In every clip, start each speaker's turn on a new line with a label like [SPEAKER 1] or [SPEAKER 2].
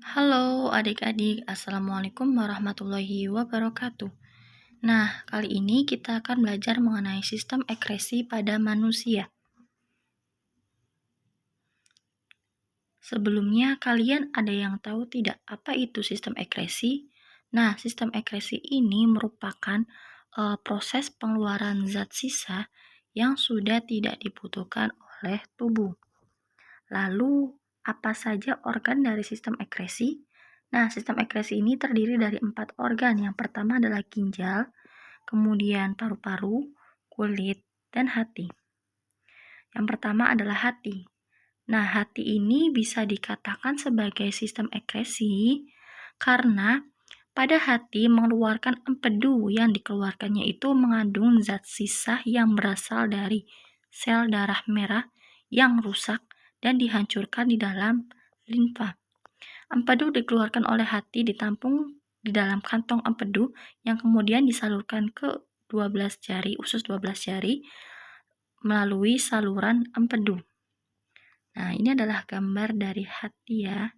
[SPEAKER 1] Halo adik-adik, Assalamualaikum warahmatullahi wabarakatuh. Nah, kali ini kita akan belajar mengenai sistem ekresi pada manusia. Sebelumnya, kalian ada yang tahu tidak apa itu sistem ekresi? Nah, sistem ekresi ini merupakan proses pengeluaran zat sisa yang sudah tidak dibutuhkan oleh tubuh. Lalu, apa saja organ dari sistem ekresi? Nah, sistem ekresi ini terdiri dari 4 organ. Yang pertama adalah ginjal, kemudian paru-paru, kulit, dan hati. Yang pertama adalah hati. Nah, hati ini bisa dikatakan sebagai sistem ekresi karena pada hati mengeluarkan empedu yang dikeluarkannya itu mengandung zat sisa yang berasal dari sel darah merah yang rusak dan dihancurkan di dalam limfa. Empedu dikeluarkan oleh hati ditampung di dalam kantong empedu yang kemudian disalurkan ke 12 jari, usus 12 jari melalui saluran empedu. Nah, ini adalah gambar dari hati ya.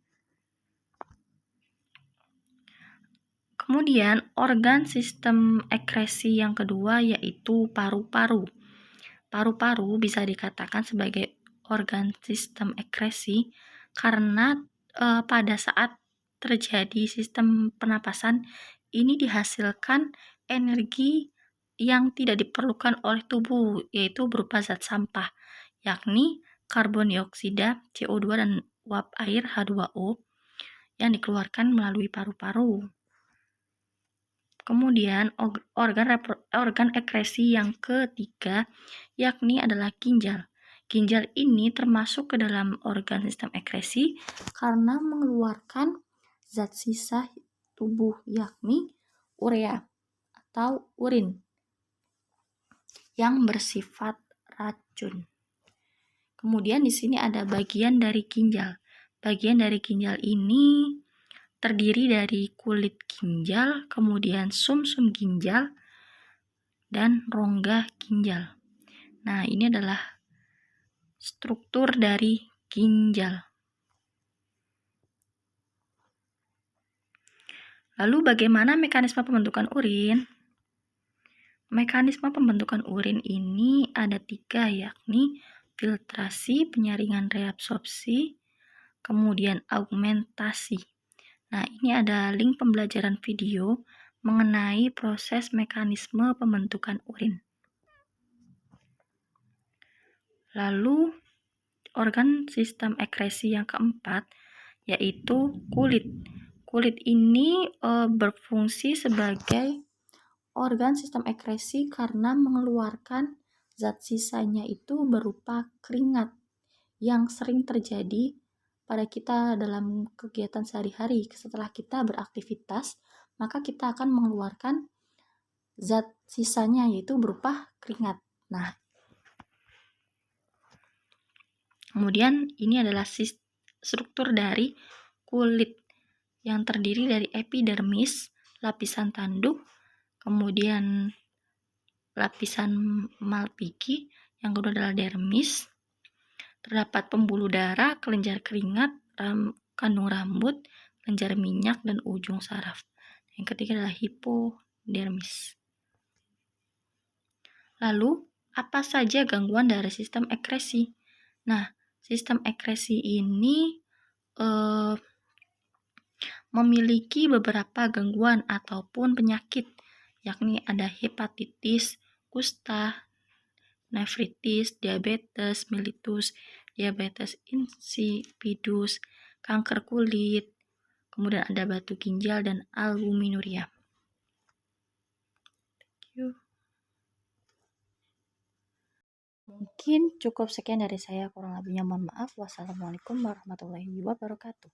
[SPEAKER 1] Kemudian organ sistem ekresi yang kedua yaitu paru-paru. Paru-paru bisa dikatakan sebagai organ sistem ekresi karena pada saat terjadi sistem pernapasan ini dihasilkan energi yang tidak diperlukan oleh tubuh, yaitu berupa zat sampah, yakni karbon dioksida, CO2, dan uap air H2O yang dikeluarkan melalui paru-paru. Kemudian organ ekresi yang ketiga yakni adalah ginjal. Ginjal ini termasuk ke dalam organ sistem ekresi karena mengeluarkan zat sisa tubuh yakni urea atau urin yang bersifat racun. Kemudian di sini ada bagian dari ginjal. Bagian dari ginjal ini terdiri dari kulit ginjal, kemudian sumsum ginjal, dan rongga ginjal. Nah, ini adalah struktur dari ginjal. Lalu bagaimana mekanisme pembentukan urin? Mekanisme pembentukan urin ini ada 3, yakni filtrasi, penyaringan reabsorpsi, kemudian augmentasi. Nah, ini ada link pembelajaran video mengenai proses mekanisme pembentukan urin. Lalu, organ sistem ekresi yang keempat yaitu kulit. Kulit ini berfungsi sebagai organ sistem ekresi karena mengeluarkan zat sisanya itu berupa keringat yang sering terjadi pada kita dalam kegiatan sehari-hari. Setelah kita beraktivitas, maka kita akan mengeluarkan zat sisanya yaitu berupa keringat. Nah, kemudian ini adalah struktur dari kulit yang terdiri dari epidermis, lapisan tanduk, kemudian lapisan malpighi, yang kedua adalah dermis. Terdapat pembuluh darah, kelenjar keringat, kandung rambut, kelenjar minyak, dan ujung saraf. Yang ketiga adalah hipodermis. Lalu, apa saja gangguan dari sistem ekresi? Nah, sistem ekresi ini memiliki beberapa gangguan ataupun penyakit, yakni ada hepatitis, kusta, nefritis, diabetes mellitus, diabetes insipidus, kanker kulit, kemudian ada batu ginjal, dan albuminuria. Mungkin cukup sekian dari saya, kurang lebihnya mohon maaf. Wassalamualaikum warahmatullahi wabarakatuh.